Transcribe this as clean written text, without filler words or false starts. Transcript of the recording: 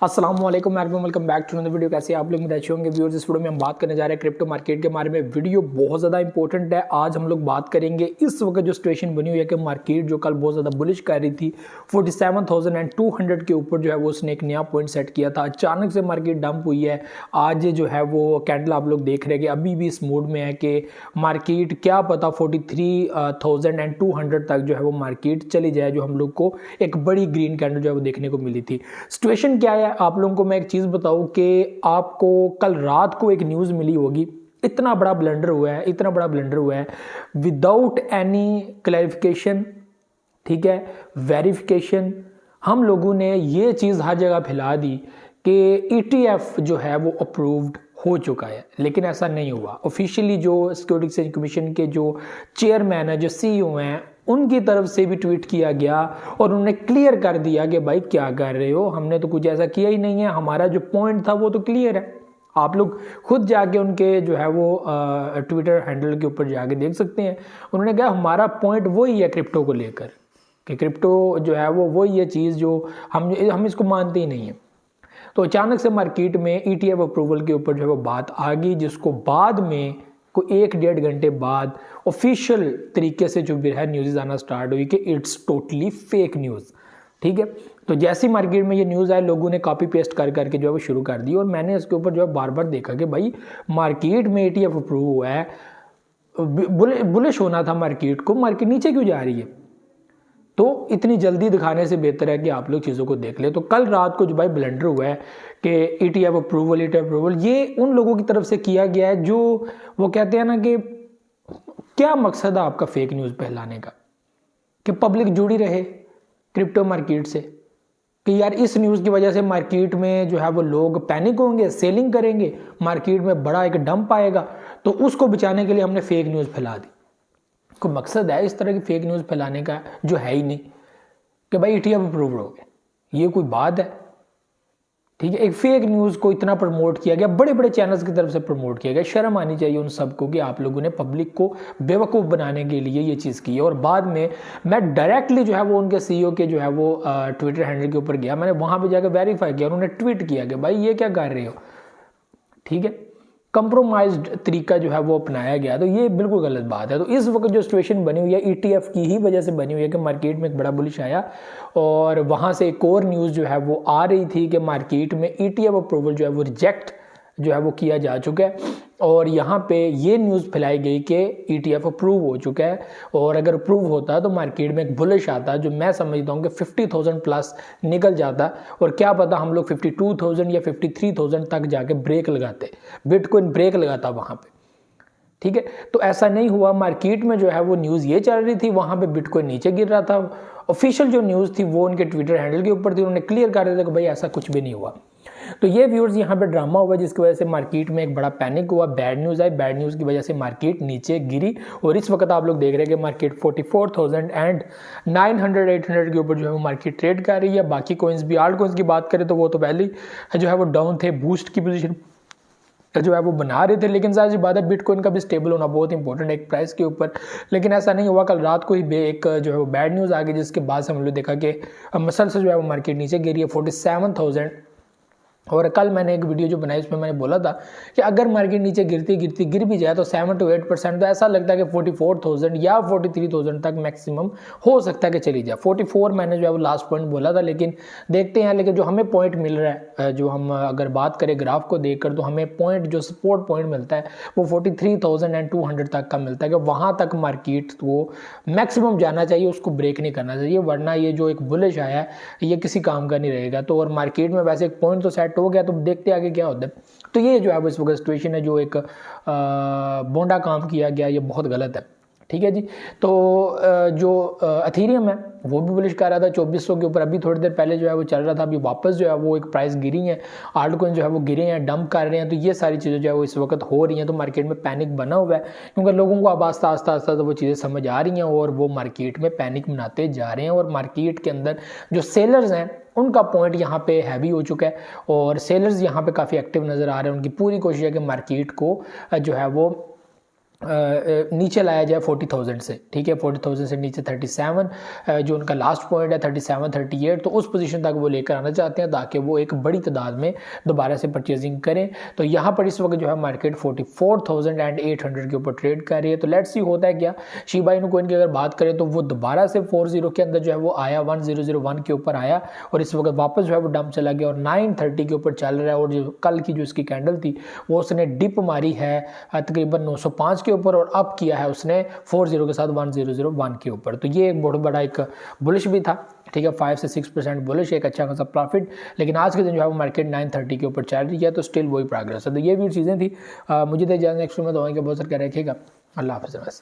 अस्सलाम वालेकुम welcome back to another video. कैसे आप लोग मेरे अच्छे होंगे व्यूअर्स। इस वीडियो में हम बात करने जा रहे हैं क्रिप्टो मार्केट के बारे में। वीडियो बहुत ज़्यादा इंपॉर्टेंट है। आज हम लोग बात करेंगे इस वक्त जो सिचुएशन बनी हुई है कि मार्केट जो कल बहुत ज़्यादा बुलिश कर रही थी 47,200 के ऊपर जो है वो उसने एक नया पॉइंट सेट किया था। अचानक से मार्केट डंप हुई है। आज जो है वो कैंडल आप लोग देख रहे हैं कि अभी भी इस मोड में है कि मार्केट क्या पता 43,200 तक जो है वो मार्केट चली जाए, जो हम लोग को एक बड़ी ग्रीन कैंडल जो है वो देखने को मिली थी। सिचुएशन क्या है, आप लोगों को मैं एक चीज बताऊं कि आपको कल रात को एक न्यूज मिली होगी। इतना बड़ा ब्लंडर हुआ है विदाउट एनी क्लैरिफिकेशन, ठीक है, वेरिफिकेशन। हम लोगों ने ये चीज हर जगह फैला दी कि ईटीएफ जो है वो अप्रूव्ड हो चुका है, लेकिन ऐसा नहीं हुआ। ऑफिशियली जो सिक्योरिटी एक्सचेंज कमीशन के जो चेयरमैन है, जो सीईओ हैं, उनकी तरफ से भी ट्वीट किया गया और उन्होंने क्लियर कर दिया कि भाई क्या कर रहे हो, हमने तो कुछ ऐसा किया ही नहीं है, हमारा जो पॉइंट था वो तो क्लियर है। आप लोग खुद जाके उनके जो है वो ट्विटर हैंडल के ऊपर जाके देख सकते हैं। उन्होंने कहा हमारा पॉइंट वही है क्रिप्टो को लेकर कि क्रिप्टो जो है वो वही है चीज़ जो हम इसको मानते ही नहीं है। तो अचानक से मार्केट में ईटीएफ अप्रूवल के ऊपर जो है वो बात आ गई, जिसको बाद में को 1-1.5 घंटे बाद ऑफिशियल तरीके से जो भी है न्यूज़ आना स्टार्ट हुई कि इट्स टोटली फेक न्यूज़। ठीक है, तो जैसी मार्केट में ये न्यूज़ आए लोगों ने कॉपी पेस्ट कर करके जो है वो शुरू कर दी और मैंने इसके ऊपर जो है बार बार देखा कि भाई मार्केट में ईटीएफ अप्रूव हुआ है, बुलिश होना था मार्केट को, मार्केट नीचे क्यों जा रही है? तो इतनी जल्दी दिखाने से बेहतर है कि आप लोग चीज़ों को देख ले। तो कल रात को जो भाई ब्लंडर हुआ है कि ईटीएफ अप्रूवल, ये उन लोगों की तरफ से किया गया है जो वो कहते हैं ना कि क्या मकसद है आपका फेक न्यूज़ फैलाने का, कि पब्लिक जुड़ी रहे क्रिप्टो मार्केट से, कि यार इस न्यूज़ की वजह से मार्केट में जो है वो लोग पैनिक होंगे, सेलिंग करेंगे, मार्केट में बड़ा एक डंप आएगा, तो उसको बचाने के लिए हमने फेक न्यूज़ फैला दी। कोई मकसद है इस तरह की फेक न्यूज़ फैलाने का जो है ही नहीं कि भाई ईटीएफ अप्रूव हो गया, ये कोई बात है? ठीक है, एक फेक न्यूज़ को इतना प्रमोट किया गया, बड़े बड़े चैनल्स की तरफ से प्रमोट किया गया। शर्म आनी चाहिए उन सबको कि आप लोगों ने पब्लिक को बेवकूफ़ बनाने के लिए ये चीज़ की है। और बाद में मैं डायरेक्टली जो है वो उनके सीईओ के जो है वो ट्विटर हैंडल के ऊपर गया, मैंने वहाँ पर जाकर वेरीफाई किया, उन्होंने ट्वीट किया कि भाई ये क्या कर रहे हो। ठीक है, कंप्रोमाइज्ड तरीका जो है वो अपनाया गया, तो ये बिल्कुल गलत बात है। तो इस वक्त जो सिचुएशन बनी हुई है ईटीएफ की ही वजह से बनी हुई है कि मार्केट में एक बड़ा बुलिश आया और वहाँ से एक और न्यूज़ जो है वो आ रही थी कि मार्केट में ईटीएफ अप्रूवल जो है वो रिजेक्ट जो है वो किया जा चुका है। और यहाँ पे ये न्यूज़ फैलाई गई कि ईटीएफ अप्रूव हो चुका है और अगर अप्रूव होता तो मार्केट में एक बुलिश आता, जो मैं समझता हूँ कि 50,000 प्लस निकल जाता और क्या पता हम लोग 52,000 या 53,000 तक जाके ब्रेक लगाते, बिटकॉइन ब्रेक लगाता वहाँ पे। ठीक है, तो ऐसा नहीं हुआ। मार्केट में जो है वो न्यूज़ ये चल रही थी, वहाँ पे बिटकॉइन नीचे गिर रहा था। ऑफिशियल जो न्यूज़ थी वो उनके ट्विटर हैंडल के ऊपर थी, उन्होंने क्लियर कर दिया था कि भाई ऐसा कुछ भी नहीं हुआ। तो ये व्यूअर्स यहाँ पे ड्रामा हुआ जिसकी वजह से मार्केट में एक बड़ा पैनिक हुआ, बैड न्यूज़ आई, बैड न्यूज़ की वजह से मार्केट नीचे गिरी और इस वक्त आप लोग देख रहे हैं कि मार्केट 44,900 के ऊपर जो है वो मार्केट ट्रेड कर रही है। बाकी कॉइन्स भी, आल्ट कॉइन्स की बात करें तो वो तो पहले ही जो है वो डाउन थे, बूस्ट की पोजीशन जो है वो बना रहे थे, लेकिन सारी बात है बिटकॉइन का भी स्टेबल होना बहुत इंपॉर्टेंट है एक प्राइस के ऊपर, लेकिन ऐसा नहीं हुआ। कल रात को ही एक जो है वो बैड न्यूज़ आ गई जिसके बाद से हम लोग देखा कि मसल से जो है वो मार्केट नीचे गिरी है 47,000। और कल मैंने एक वीडियो जो बनाई उसमें मैंने बोला था कि अगर मार्केट नीचे गिरती गिर भी जाए तो 7 to 8%, तो ऐसा लगता है कि 44,000 या 43,000 तक मैक्सिमम हो सकता है कि चली जाए। 44 मैंने जो है वो लास्ट पॉइंट बोला था, लेकिन देखते हैं। लेकिन जो हमें पॉइंट मिल रहा है, जो हम अगर बात करें ग्राफ को देखकर, तो हमें पॉइंट जो सपोर्ट पॉइंट मिलता है वो 43,200 तक का मिलता है कि वहाँ तक मार्केट वो मैक्सिमम जाना चाहिए, उसको ब्रेक नहीं करना चाहिए, वरना ये जो एक बुलिश आया है ये किसी काम का नहीं रहेगा। तो और मार्केट में वैसे एक पॉइंट तो सेट हो गया, तो देखते आगे क्या होता है। तो ये जो है इस वक्त सिचुएशन है, जो एक बोंडा काम किया गया, ये बहुत गलत है। ठीक है जी, तो जो एथेरियम है वो भी बुलिश कर रहा था 2400 के ऊपर, अभी थोड़ी देर पहले जो है वो चल रहा था, अभी वापस जो है वो एक प्राइस गिरी है, आल्ट कॉइन जो है वो गिरे हैं, डंप कर रहे हैं। तो ये सारी चीज़ें जो है वो इस वक्त हो रही हैं, तो मार्केट में पैनिक बना हुआ है क्योंकि लोगों को अब आस्ता आस्ता वो चीज़ें समझ आ रही हैं और वो मार्केट में पैनिक बनाते जा रहे हैं। और मार्केट के अंदर जो सेलर्स हैं उनका पॉइंट यहाँ पे हैवी हो चुका है और सेलर्स यहाँ पे काफ़ी एक्टिव नज़र आ रहे हैं। उनकी पूरी कोशिश है कि मार्केट को जो है वो नीचे लाया जाए 40,000 से, ठीक है, 40,000 से नीचे 37 जो उनका लास्ट पॉइंट है 37, 38, तो उस पोजीशन तक वो लेकर आना चाहते हैं ताकि वो एक बड़ी तादाद में दोबारा से परचेजिंग करें। तो यहाँ पर इस वक्त जो है मार्केट 44,800 के ऊपर ट्रेड कर रही है। तो लेट्स सी होता है क्या। शिबा इनू कोइन की अगर बात करें तो वो दोबारा से 40 के अंदर जो है वो आया, 1001 के ऊपर आया और इस वक्त वापस जो है वो डंप चला गया और 930 के ऊपर चल रहा है। और जो कल की जो इसकी कैंडल थी वो उसने डिप मारी है तकरीबन 905 के ऊपर और अप किया है उसने 40 के साथ 1001 के ऊपर। तो ये एक बहुत बड़ा एक बुलिश भी था, ठीक है, 5 से 6% बुलिश, एक अच्छा खासा प्रॉफिट। लेकिन आज के दिन जो है वो मार्केट 930 के ऊपर चल रही है, तो स्टिल वही प्रोग्रेस है। तो ये भी चीज़ें थी। मुझे तो इजाज़त, नेक्स्ट में तो बहुत सारे कह रखेगा। अल्लाह हाफ़िज़।